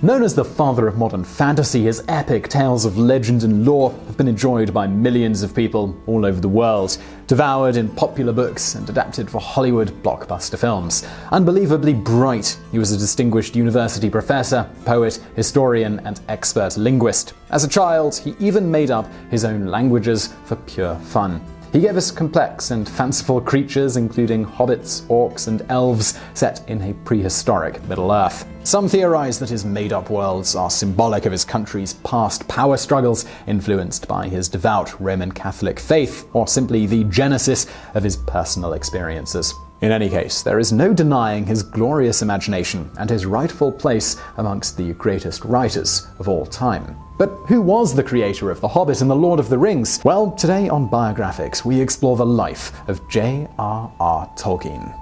Known as the father of modern fantasy, his epic tales of legend and lore have been enjoyed by millions of people all over the world, devoured in popular books and adapted for Hollywood blockbuster films. Unbelievably bright, he was a distinguished university professor, poet, historian, and expert linguist. As a child, he even made up his own languages for pure fun. He gave us complex and fanciful creatures, including hobbits, orcs, and elves set in a prehistoric Middle-earth. Some theorize that his made-up worlds are symbolic of his country's past power struggles, influenced by his devout Roman Catholic faith, or simply the genesis of his personal experiences. In any case, there is no denying his glorious imagination and his rightful place amongst the greatest writers of all time. But who was the creator of The Hobbit and The Lord of the Rings? Well, today on Biographics, we explore the life of J.R.R. Tolkien.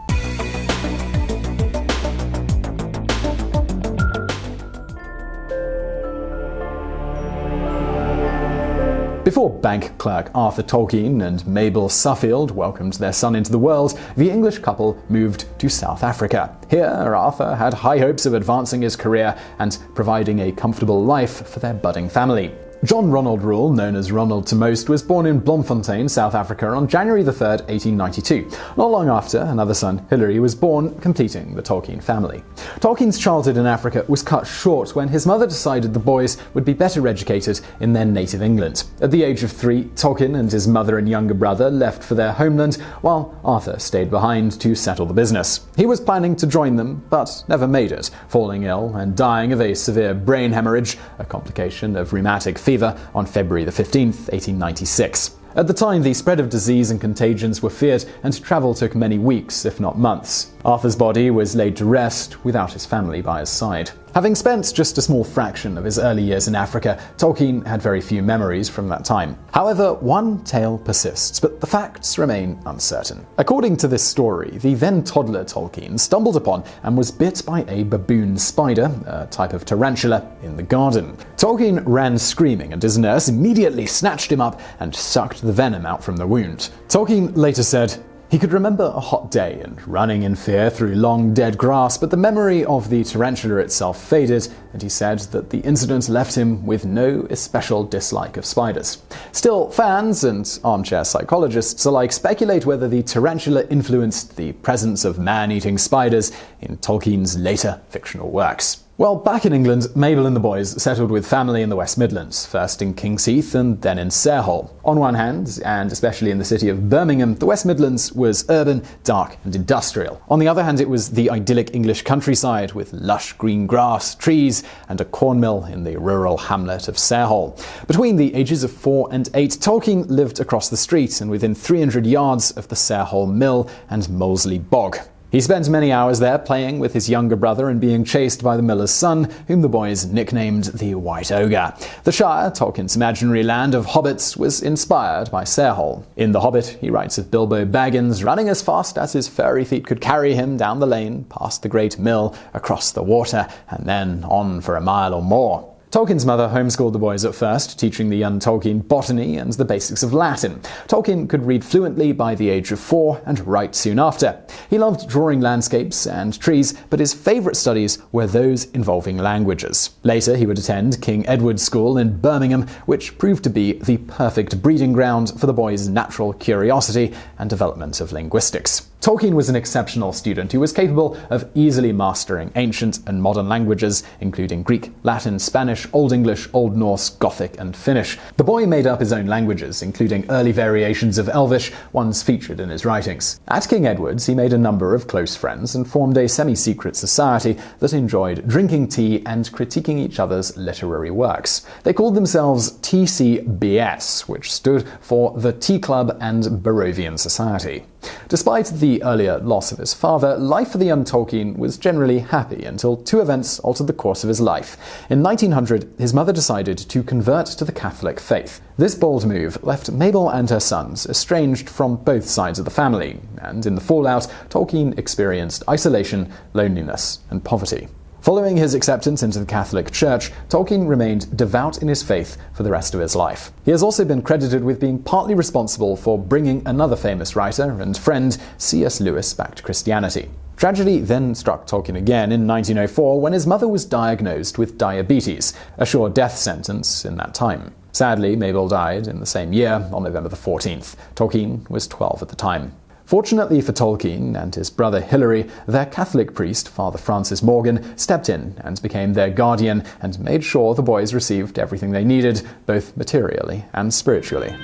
Before bank clerk Arthur Tolkien and Mabel Suffield welcomed their son into the world, the English couple moved to South Africa. Here, Arthur had high hopes of advancing his career and providing a comfortable life for their budding family. John Ronald Reuel, known as Ronald to most, was born in Bloemfontein, South Africa on January 3, 1892. Not long after, another son, Hilary, was born, completing the Tolkien family. Tolkien's childhood in Africa was cut short when his mother decided the boys would be better educated in their native England. At the age of 3, Tolkien and his mother and younger brother left for their homeland, while Arthur stayed behind to settle the business. He was planning to join them, but never made it, falling ill and dying of a severe brain hemorrhage, a complication of rheumatic fever, on February 15, 1896. At the time, the spread of disease and contagions were feared, and travel took many weeks, if not months. Arthur's body was laid to rest without his family by his side. Having spent just a small fraction of his early years in Africa, Tolkien had very few memories from that time. However, one tale persists, but the facts remain uncertain. According to this story, the then toddler Tolkien stumbled upon and was bit by a baboon spider, a type of tarantula, in the garden. Tolkien ran screaming, and his nurse immediately snatched him up and sucked the venom out from the wound. Tolkien later said, he could remember a hot day and running in fear through long dead grass, but the memory of the tarantula itself faded, and he said that the incident left him with no especial dislike of spiders. Still, fans and armchair psychologists alike speculate whether the tarantula influenced the presence of man-eating spiders in Tolkien's later fictional works. Well, back in England, Mabel and the boys settled with family in the West Midlands, first in King's Heath and then in Sarehole. On one hand, and especially in the city of Birmingham, the West Midlands was urban, dark, and industrial. On the other hand, it was the idyllic English countryside with lush green grass, trees, and a corn mill in the rural hamlet of Sarehole. Between the ages of 4 and 8, Tolkien lived across the street and within 300 yards of the Sarehole mill and Molesley Bog. He spent many hours there playing with his younger brother and being chased by the miller's son, whom the boys nicknamed the White Ogre. The Shire, Tolkien's imaginary land of hobbits, was inspired by Sarehole. In The Hobbit, he writes of Bilbo Baggins running as fast as his furry feet could carry him down the lane, past the great mill, across the water, and then on for a mile or more. Tolkien's mother homeschooled the boys at first, teaching the young Tolkien botany and the basics of Latin. Tolkien could read fluently by the age of 4 and write soon after. He loved drawing landscapes and trees, but his favorite studies were those involving languages. Later, he would attend King Edward's School in Birmingham, which proved to be the perfect breeding ground for the boys' natural curiosity and development of linguistics. Tolkien was an exceptional student who was capable of easily mastering ancient and modern languages, including Greek, Latin, Spanish, Old English, Old Norse, Gothic, and Finnish. The boy made up his own languages, including early variations of Elvish, ones featured in his writings. At King Edward's, he made a number of close friends and formed a semi-secret society that enjoyed drinking tea and critiquing each other's literary works. They called themselves TCBS, which stood for the Tea Club and Barrovian Society. Despite the earlier loss of his father, life for the young Tolkien was generally happy until 2 events altered the course of his life. In 1900, his mother decided to convert to the Catholic faith. This bold move left Mabel and her sons estranged from both sides of the family, and in the fallout, Tolkien experienced isolation, loneliness, and poverty. Following his acceptance into the Catholic Church, Tolkien remained devout in his faith for the rest of his life. He has also been credited with being partly responsible for bringing another famous writer and friend, C.S. Lewis, back to Christianity. Tragedy then struck Tolkien again in 1904 when his mother was diagnosed with diabetes, a sure death sentence in that time. Sadly, Mabel died in the same year, on November the 14th. Tolkien was 12 at the time. Fortunately for Tolkien and his brother Hilary, their Catholic priest, Father Francis Morgan, stepped in and became their guardian and made sure the boys received everything they needed, both materially and spiritually.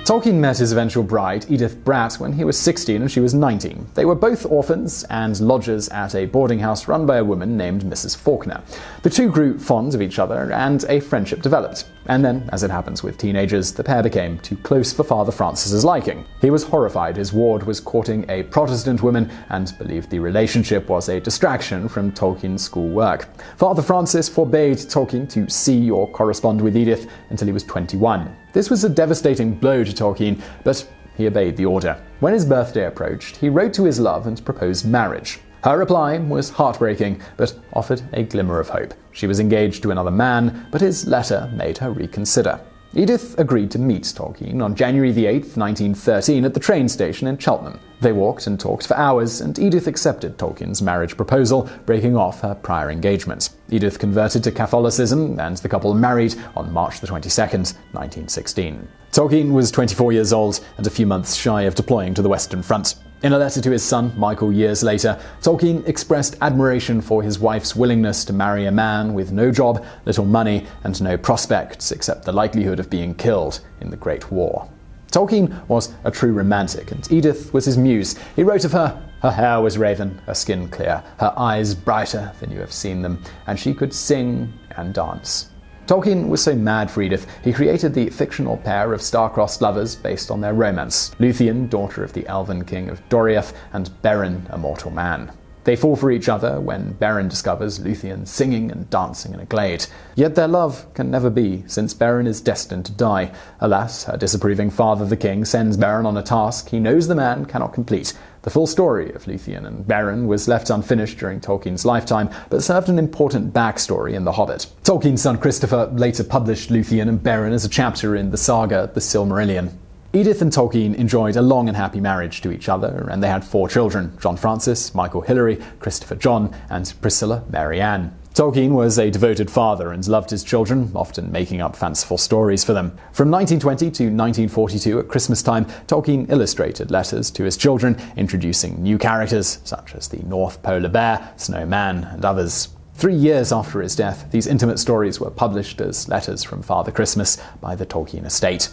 Tolkien met his eventual bride, Edith Bratt, when he was 16 and she was 19. They were both orphans and lodgers at a boarding house run by a woman named Mrs. Faulkner. The two grew fond of each other and a friendship developed. And then, as it happens with teenagers, the pair became too close for Father Francis's liking. He was horrified his ward was courting a Protestant woman and believed the relationship was a distraction from Tolkien's school work. Father Francis forbade Tolkien to see or correspond with Edith until he was 21. This was a devastating blow to Tolkien, but he obeyed the order. When his birthday approached, he wrote to his love and proposed marriage. Her reply was heartbreaking, but offered a glimmer of hope. She was engaged to another man, but his letter made her reconsider. Edith agreed to meet Tolkien on January 8, 1913 at the train station in Cheltenham. They walked and talked for hours, and Edith accepted Tolkien's marriage proposal, breaking off her prior engagement. Edith converted to Catholicism, and the couple married on March 22, 1916. Tolkien was 24 years old and a few months shy of deploying to the Western Front. In a letter to his son, Michael, years later, Tolkien expressed admiration for his wife's willingness to marry a man with no job, little money, and no prospects except the likelihood of being killed in the Great War. Tolkien was a true romantic, and Edith was his muse. He wrote of her, "Her hair was raven, her skin clear, her eyes brighter than you have seen them, and she could sing and dance." Tolkien was so mad for Edith, he created the fictional pair of star-crossed lovers based on their romance, Luthien, daughter of the elven king of Doriath, and Beren, a mortal man. They fall for each other when Beren discovers Luthien singing and dancing in a glade. Yet their love can never be, since Beren is destined to die. Alas, her disapproving father, the king, sends Beren on a task he knows the man cannot complete. The full story of Luthien and Beren was left unfinished during Tolkien's lifetime, but served an important backstory in The Hobbit. Tolkien's son Christopher later published Luthien and Beren as a chapter in the saga The Silmarillion. Edith and Tolkien enjoyed a long and happy marriage to each other, and they had 4 children: John Francis, Michael Hilary, Christopher John, and Priscilla Mary Ann. Tolkien was a devoted father and loved his children, often making up fanciful stories for them. From 1920 to 1942, at Christmas time, Tolkien illustrated letters to his children, introducing new characters such as the North Polar Bear, Snowman, and others. 3 years after his death, these intimate stories were published as letters from Father Christmas by the Tolkien estate.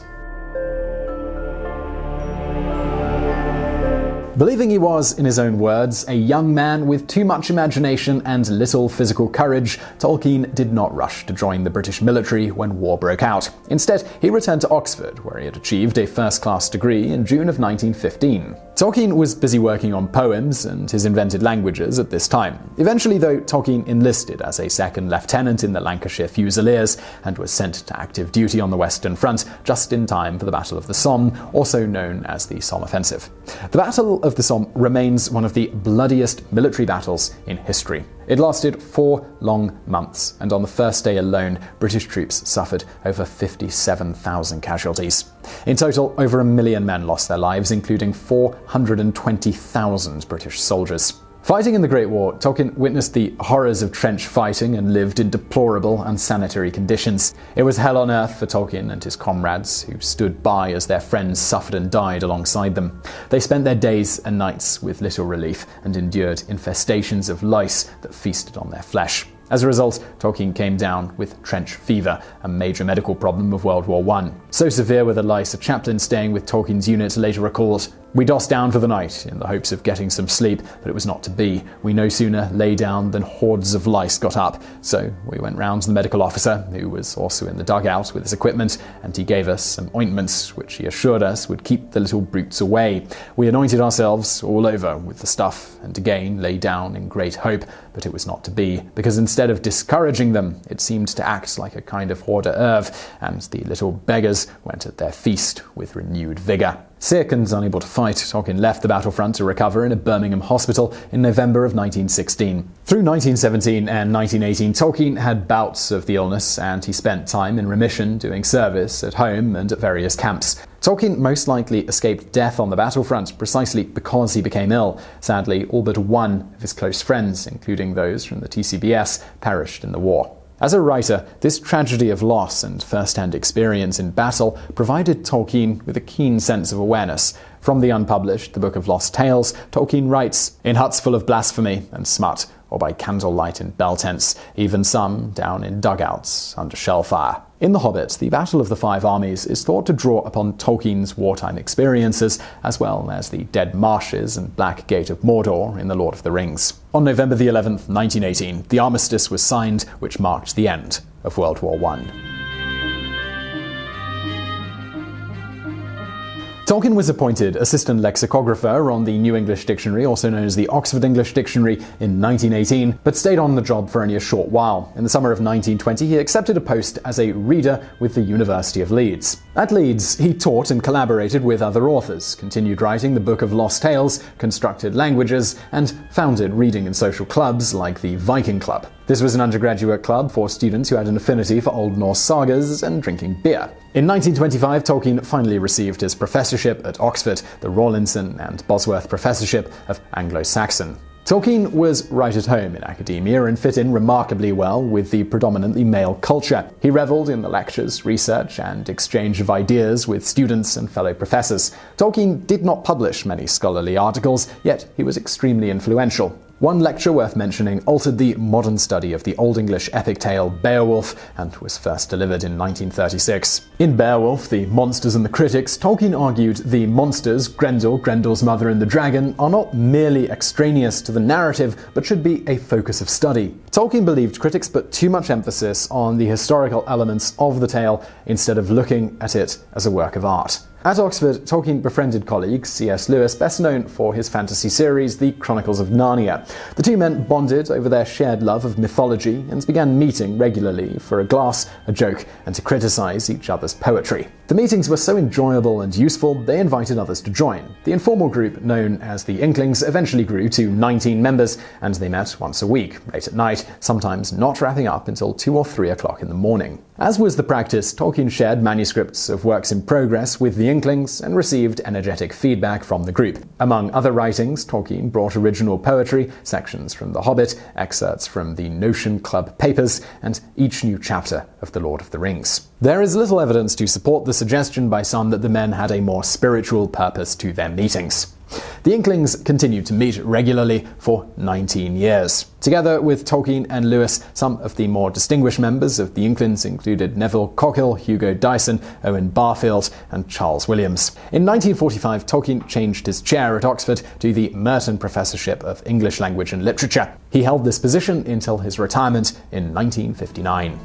Believing he was, in his own words, a young man with too much imagination and little physical courage, Tolkien did not rush to join the British military when war broke out. Instead, he returned to Oxford, where he had achieved a first-class degree in June of 1915. Tolkien was busy working on poems and his invented languages at this time. Eventually, though, Tolkien enlisted as a second lieutenant in the Lancashire Fusiliers and was sent to active duty on the Western Front just in time for the Battle of the Somme, also known as the Somme Offensive. The Battle of the Somme remains one of the bloodiest military battles in history. It lasted 4 long months, and on the first day alone, British troops suffered over 57,000 casualties. In total, over 1 million men lost their lives, including 420,000 British soldiers. Fighting in the Great War, Tolkien witnessed the horrors of trench fighting and lived in deplorable, unsanitary conditions. It was hell on earth for Tolkien and his comrades, who stood by as their friends suffered and died alongside them. They spent their days and nights with little relief and endured infestations of lice that feasted on their flesh. As a result, Tolkien came down with trench fever, a major medical problem of World War I. So severe were the lice, a chaplain staying with Tolkien's unit later recalled, "We dossed down for the night in the hopes of getting some sleep, but it was not to be. We no sooner lay down than hordes of lice got up. So we went round to the medical officer, who was also in the dugout with his equipment, and he gave us some ointments, which he assured us would keep the little brutes away. We anointed ourselves all over with the stuff, and again lay down in great hope, but it was not to be, because instead of discouraging them, it seemed to act like a kind of hors d'oeuvre, and the little beggars went at their feast with renewed vigor." Sick and unable to fight, Tolkien left the battlefront to recover in a Birmingham hospital in November of 1916. Through 1917 and 1918, Tolkien had bouts of the illness, and he spent time in remission doing service at home and at various camps. Tolkien most likely escaped death on the battlefront precisely because he became ill. Sadly, all but one of his close friends, including those from the TCBS, perished in the war. As a writer, this tragedy of loss and first-hand experience in battle provided Tolkien with a keen sense of awareness. From the unpublished The Book of Lost Tales, Tolkien writes, "In huts full of blasphemy and smut, or by candlelight in bell tents, even some down in dugouts under shell fire." In The Hobbit, the Battle of the Five Armies is thought to draw upon Tolkien's wartime experiences, as well as the Dead Marshes and Black Gate of Mordor in The Lord of the Rings. On November 11th, 1918, the armistice was signed, which marked the end of World War I. Tolkien was appointed assistant lexicographer on the New English Dictionary, also known as the Oxford English Dictionary, in 1918, but stayed on the job for only a short while. In the summer of 1920, he accepted a post as a reader with the University of Leeds. At Leeds, he taught and collaborated with other authors, continued writing the Book of Lost Tales, constructed languages, and founded reading and social clubs like the Viking Club. This was an undergraduate club for students who had an affinity for Old Norse sagas and drinking beer. In 1925, Tolkien finally received his professorship at Oxford, the Rawlinson and Bosworth Professorship of Anglo-Saxon. Tolkien was right at home in academia and fit in remarkably well with the predominantly male culture. He reveled in the lectures, research, and exchange of ideas with students and fellow professors. Tolkien did not publish many scholarly articles, yet he was extremely influential. One lecture worth mentioning altered the modern study of the Old English epic tale Beowulf, and was first delivered in 1936. In Beowulf, The Monsters and the Critics, Tolkien argued the monsters, Grendel, Grendel's mother, and the dragon, are not merely extraneous to the narrative, but should be a focus of study. Tolkien believed critics put too much emphasis on the historical elements of the tale instead of looking at it as a work of art. At Oxford, Tolkien befriended colleague C.S. Lewis, best known for his fantasy series The Chronicles of Narnia. The two men bonded over their shared love of mythology and began meeting regularly for a glass, a joke, and to criticize each other's poetry. The meetings were so enjoyable and useful, they invited others to join. The informal group, known as the Inklings, eventually grew to 19 members, and they met once a week, late at night, sometimes not wrapping up until 2 or 3 o'clock in the morning. As was the practice, Tolkien shared manuscripts of works in progress with the Inklings and received energetic feedback from the group. Among other writings, Tolkien brought original poetry, sections from The Hobbit, excerpts from the Notion Club papers, and each new chapter of The Lord of the Rings. There is little evidence to support the suggestion by some that the men had a more spiritual purpose to their meetings. The Inklings continued to meet regularly for 19 years. Together with Tolkien and Lewis, some of the more distinguished members of the Inklings included Neville Cockle, Hugo Dyson, Owen Barfield, and Charles Williams. In 1945, Tolkien changed his chair at Oxford to the Merton Professorship of English Language and Literature. He held this position until his retirement in 1959.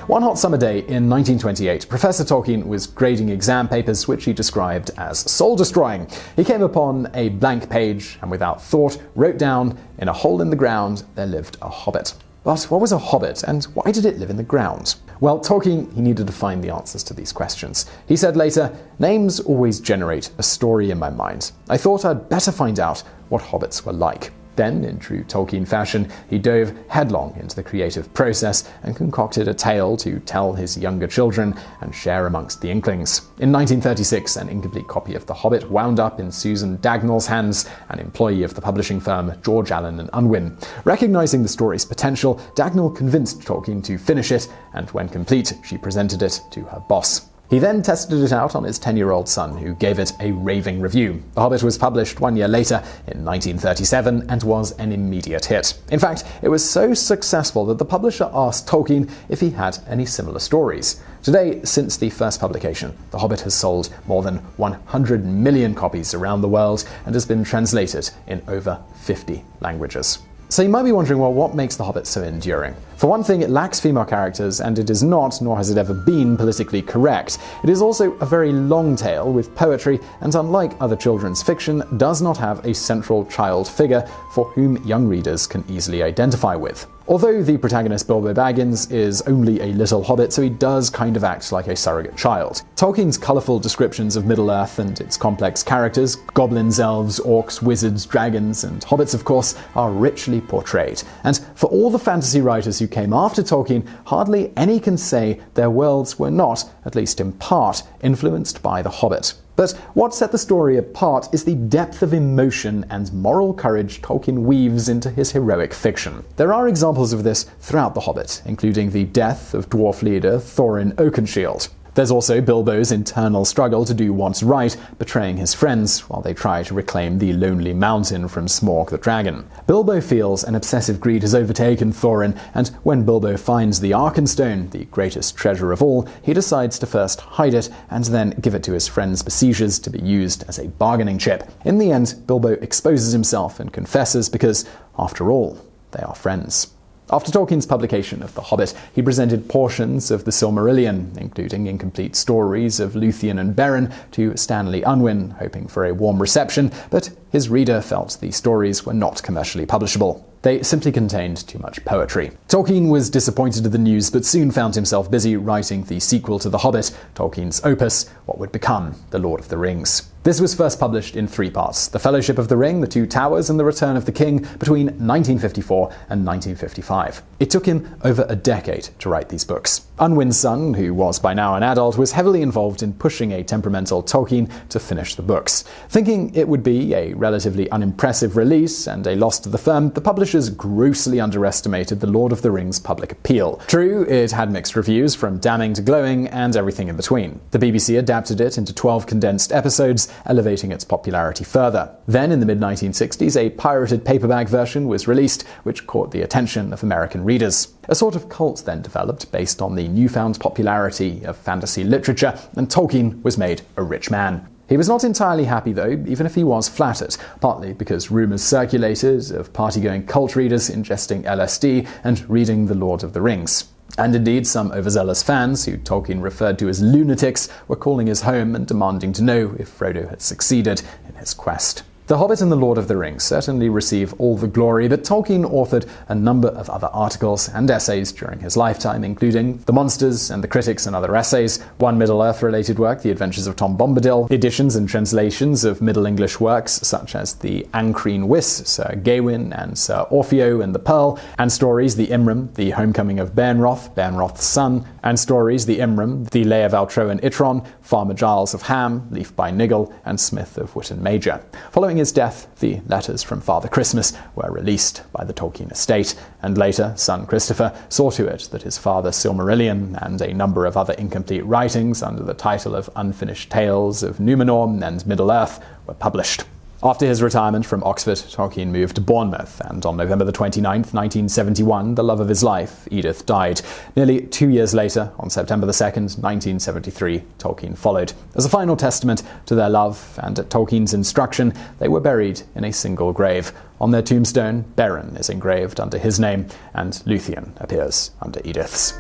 One hot summer day in 1928, Professor Tolkien was grading exam papers which he described as soul-destroying. He came upon a blank page and without thought wrote down, "In a hole in the ground there lived a hobbit." But what was a hobbit, and why did it live in the ground? Well, Tolkien, he needed to find the answers to these questions. He said later, "Names always generate a story in my mind. I thought I'd better find out what hobbits were like." Then, in true Tolkien fashion, he dove headlong into the creative process and concocted a tale to tell his younger children and share amongst the Inklings. In 1936, an incomplete copy of The Hobbit wound up in Susan Dagnall's hands, an employee of the publishing firm George Allen and Unwin. Recognizing the story's potential, Dagnall convinced Tolkien to finish it, and when complete, she presented it to her boss. He then tested it out on his 10-year-old son, who gave it a raving review. The Hobbit was published 1 year later, in 1937, and was an immediate hit. In fact, it was so successful that the publisher asked Tolkien if he had any similar stories. Today, since the first publication, The Hobbit has sold more than 100 million copies around the world and has been translated in over 50 languages. So you might be wondering, well, what makes The Hobbit so enduring? For one thing, it lacks female characters, and it is not, nor has it ever been, politically correct. It is also a very long tale with poetry, and unlike other children's fiction, does not have a central child figure for whom young readers can easily identify with. Although the protagonist Bilbo Baggins is only a little hobbit, so he does kind of act like a surrogate child. Tolkien's colourful descriptions of Middle-earth and its complex characters, goblins, elves, orcs, wizards, dragons, and hobbits of course, are richly portrayed. And for all the fantasy writers who came after Tolkien, hardly any can say their worlds were not, at least in part, influenced by The Hobbit. But what set the story apart is the depth of emotion and moral courage Tolkien weaves into his heroic fiction. There are examples of this throughout The Hobbit, including the death of dwarf leader Thorin Oakenshield. There's also Bilbo's internal struggle to do what's right, betraying his friends while they try to reclaim the Lonely Mountain from Smaug the dragon. Bilbo feels an obsessive greed has overtaken Thorin, and when Bilbo finds the Arkenstone, the greatest treasure of all, he decides to first hide it and then give it to his friends Besiegers to be used as a bargaining chip. In the end, Bilbo exposes himself and confesses because, after all, they are friends. After Tolkien's publication of The Hobbit, he presented portions of the Silmarillion, including incomplete stories of Luthien and Beren, to Stanley Unwin, hoping for a warm reception, but his reader felt the stories were not commercially publishable. They simply contained too much poetry. Tolkien was disappointed at the news, but soon found himself busy writing the sequel to The Hobbit, Tolkien's opus, what would become The Lord of the Rings. This was first published in 3 parts: The Fellowship of the Ring, The Two Towers, and The Return of the King, between 1954 and 1955. It took him over a decade to write these books. Unwin's son, who was by now an adult, was heavily involved in pushing a temperamental Tolkien to finish the books. Thinking it would be a relatively unimpressive release and a loss to the firm, the publishers grossly underestimated The Lord of the Rings' public appeal. True, it had mixed reviews, from damning to glowing and everything in between. The BBC adapted it into 12 condensed episodes, elevating its popularity further. Then, in the mid-1960s, a pirated paperback version was released, which caught the attention of American readers. A sort of cult then developed based on the newfound popularity of fantasy literature, and Tolkien was made a rich man. He was not entirely happy though, even if he was flattered, partly because rumours circulated of party-going cult readers ingesting LSD and reading The Lord of the Rings. And indeed, some overzealous fans, who Tolkien referred to as lunatics, were calling his home and demanding to know if Frodo had succeeded in his quest. The Hobbit and The Lord of the Rings certainly receive all the glory, but Tolkien authored a number of other articles and essays during his lifetime, including The Monsters and the Critics and Other Essays, one Middle-earth-related work, The Adventures of Tom Bombadil, editions and translations of Middle English works such as the Ancrene Wis, Sir Gawain and Sir Orfeo and the Pearl, and stories The Imram, The Homecoming of Bairnroth, Bairnroth's Son, and stories The Imram, The Lay of Altro and Itron, Farmer Giles of Ham, Leaf by Niggle, and Smith of Witton Major. Following his death, the Letters from Father Christmas were released by the Tolkien estate, and later son Christopher saw to it that his father's Silmarillion and a number of other incomplete writings under the title of Unfinished Tales of Númenor and Middle-earth were published. After his retirement from Oxford, Tolkien moved to Bournemouth, and on November 29, 1971, the love of his life, Edith, died. Nearly 2 years later, on September 2, 1973, Tolkien followed. As a final testament to their love, and at Tolkien's instruction, they were buried in a single grave. On their tombstone, Beren is engraved under his name, and Luthien appears under Edith's.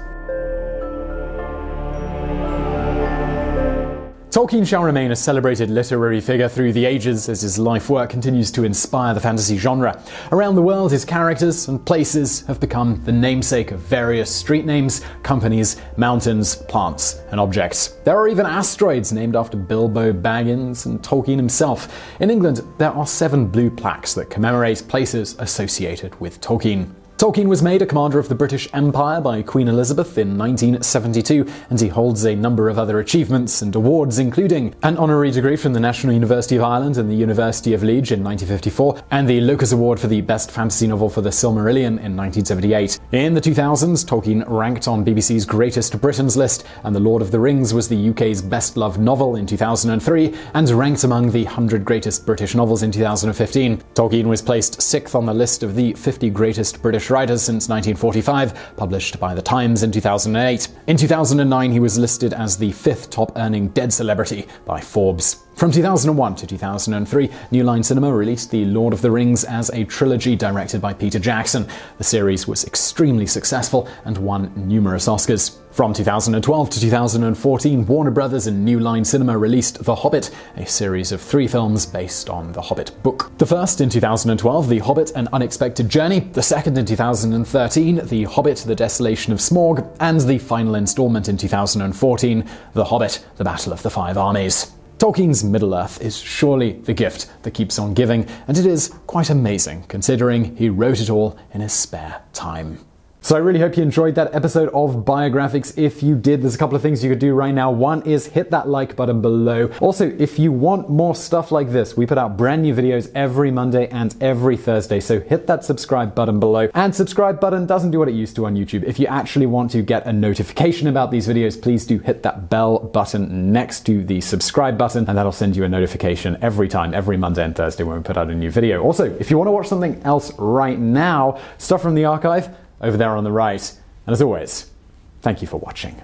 Tolkien shall remain a celebrated literary figure through the ages as his life work continues to inspire the fantasy genre. Around the world, his characters and places have become the namesake of various street names, companies, mountains, plants, and objects. There are even asteroids named after Bilbo Baggins and Tolkien himself. In England, there are 7 blue plaques that commemorate places associated with Tolkien. Tolkien was made a commander of the British Empire by Queen Elizabeth in 1972, and he holds a number of other achievements and awards, including an honorary degree from the National University of Ireland and the University of Liege in 1954, and the Locus Award for the Best Fantasy Novel for the Silmarillion in 1978. In the 2000s, Tolkien ranked on BBC's Greatest Britons list, and The Lord of the Rings was the UK's best-loved novel in 2003, and ranked among the 100 greatest British novels in 2015. Tolkien was placed 6th on the list of the 50 greatest British writers since 1945, published by The Times in 2008. In 2009, he was listed as the 5th top-earning dead celebrity by Forbes. From 2001 to 2003, New Line Cinema released The Lord of the Rings as a trilogy directed by Peter Jackson. The series was extremely successful and won numerous Oscars. From 2012 to 2014, Warner Brothers and New Line Cinema released The Hobbit, a series of 3 films based on the Hobbit book. The first in 2012, The Hobbit: An Unexpected Journey, the second in 2013, The Hobbit: The Desolation of Smaug, and the final installment in 2014, The Hobbit: The Battle of the Five Armies. Tolkien's Middle-earth is surely the gift that keeps on giving, and it is quite amazing considering he wrote it all in his spare time. So I really hope you enjoyed that episode of Biographics. If you did, there's a couple of things you could do right now. One is hit that like button below. Also, if you want more stuff like this, we put out brand new videos every Monday and every Thursday, so hit that subscribe button below. And subscribe button doesn't do what it used to on YouTube. If you actually want to get a notification about these videos, please do hit that bell button next to the subscribe button, and that'll send you a notification every time, every Monday and Thursday when we put out a new video. Also, if you want to watch something else right now, stuff from the archive, over there on the right. And as always, thank you for watching.